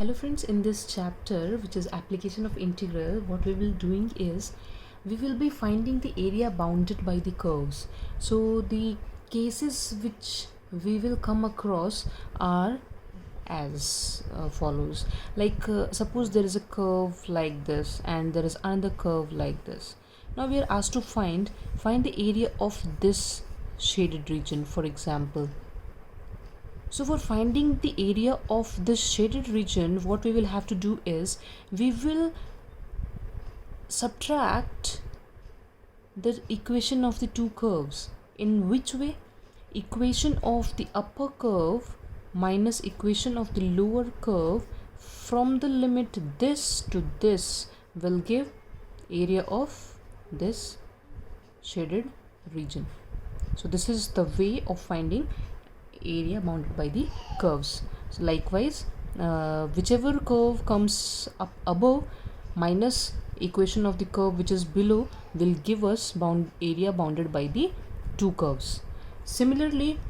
Hello friends, in this chapter which is application of integral, what we will doing is we will be finding the area bounded by the curves. So the cases which we will come across are as follows. Suppose there is a curve like this and there is another curve like this. Now we are asked to find the area of this shaded region, for example. So for finding the area of this shaded region, what we will have to do is we will subtract the equation of the two curves. In which way? Equation of the upper curve minus equation of the lower curve from the limit this to this will give area of this shaded region. So this is the way of finding area bounded by the curves. So likewise, whichever curve comes up above minus equation of the curve which is below will give us area bounded by the two curves. Similarly,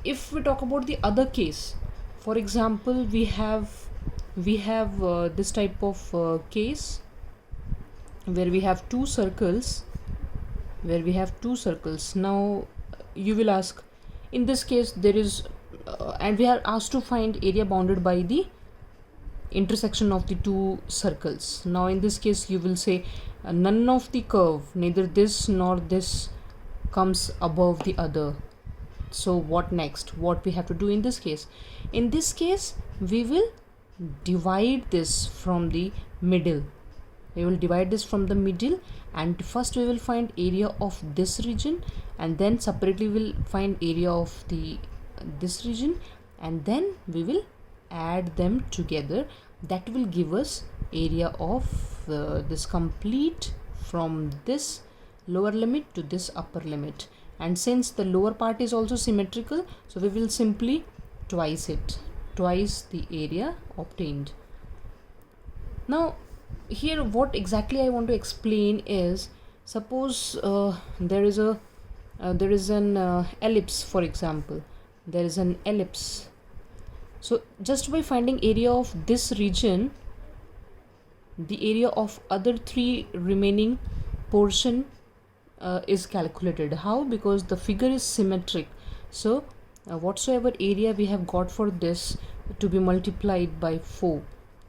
if we talk about the other case, for example, we have this type of case where we have two circles. Now you will ask, in this case there is and we are asked to find area bounded by the intersection of the two circles. Now in this case you will say none of the curve, neither this nor this, comes above the other. So what next? What we have to do in this case? In this case we will divide this from the middle. And first we will find area of this region, and then separately we will find area of this region, and then we will add them together. That will give us area of this complete from this lower limit to this upper limit. And since the lower part is also symmetrical, so we will simply twice the area obtained. Now here what exactly I want to explain is, suppose there is an ellipse, for example. There is an ellipse. So just by finding area of this region, the area of other three remaining portion is calculated. How? Because the figure is symmetric. So whatsoever area we have got for this to be multiplied by 4,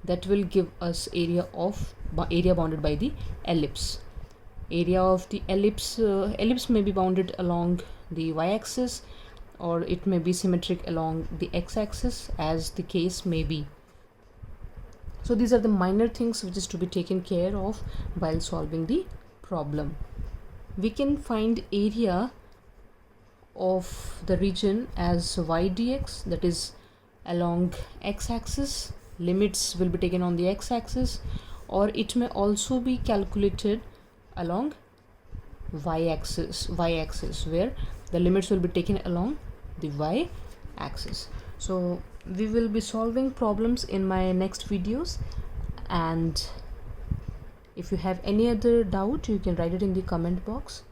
that will give us area bounded by the ellipse. Area of the ellipse may be bounded along the y-axis, or it may be symmetric along the x-axis, as the case may be. So these are the minor things which is to be taken care of while solving the problem. We can find area of the region as y dx, that is along x-axis. Limits will be taken on the x-axis, or it may also be calculated along y-axis, where the limits will be taken along the y-axis. So we will be solving problems in my next videos, and if you have any other doubt you can write it in the comment box.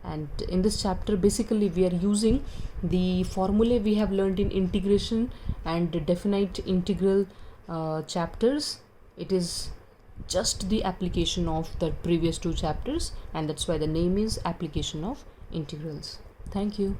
And in this chapter basically we are using the formulae we have learned in integration and definite integral chapters. It is just the application of the previous two chapters, and that's why the name is application of integrals. Thank you.